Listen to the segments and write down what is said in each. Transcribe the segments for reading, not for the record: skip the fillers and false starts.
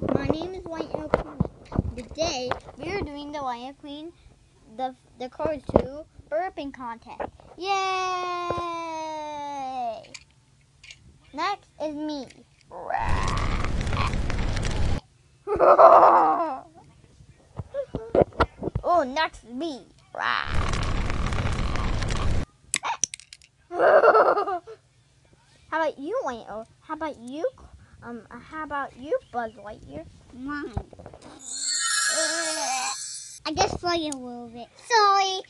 My name is White and Queen. Today we are doing the White and Queen, the Cars2 burping contest. Yay! Next is me. Oh, next is me. How about you, White? How about you? How about you, Buzz Lightyear? Mine. I just played a little bit. Sorry.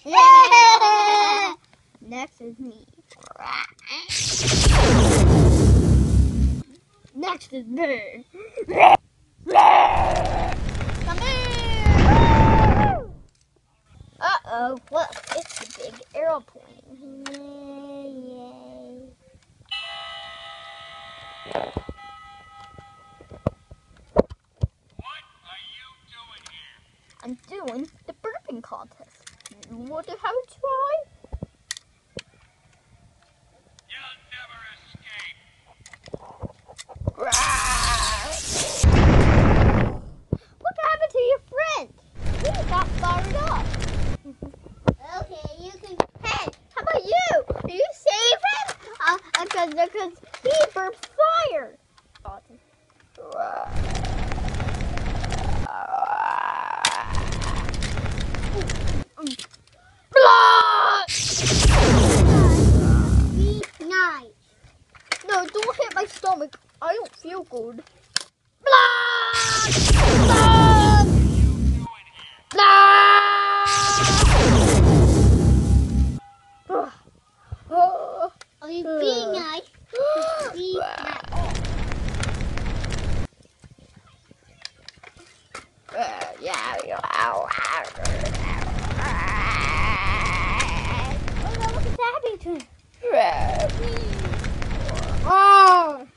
Next is me. Next is me. Come here. Uh-oh. Look, it's the big aeroplane. Yay. What are you doing here? I'm doing the burping contest. You want to have a try? You'll never escape. What happened to your friend? He got fired up. Okay, you can. Hey, how about you? Do you save him? Because he burps fire. Be nice. No, don't hit my stomach. I don't feel good. Are you being nice? Be nice. Oh no, look what's happening to him. Oh.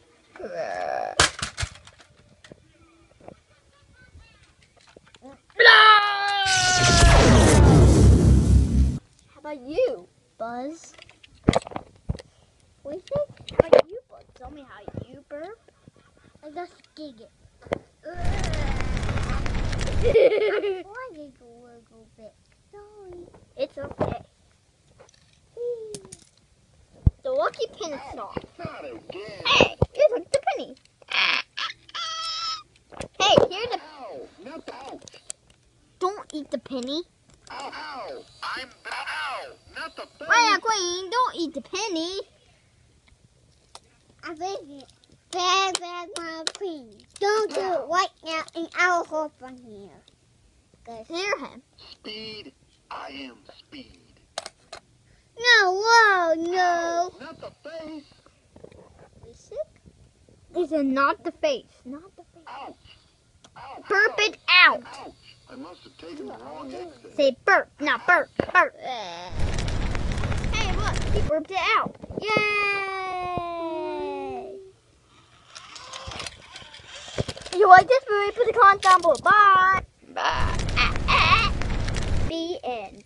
How about you, Buzz? What is it? How about you, Buzz? Tell me how you burp. I just gig it. I wanted a little bit. Sorry. It's okay. The lucky pin is soft. Not again. Hey, here's the penny. Hey, here's the. Ow, not the ouch. Don't eat the penny. Ow, ow. I'm ow, not the face. White Queen, don't eat the penny. I think it. Bad, my queen. Don't do it right now, and I'll hop on here. Hear him. Speed. I am speed. No, whoa, no. Ow, not the face. Is it? Is it not the face? Not the face. Ouch. Ow, Burp ow. it out. Ouch. I must have taken the wrong exit. Say burp, not burp, burp. Hey, look, he burped it out. Yay! If you like this movie, put the comments down below. Bye. Bye. The end.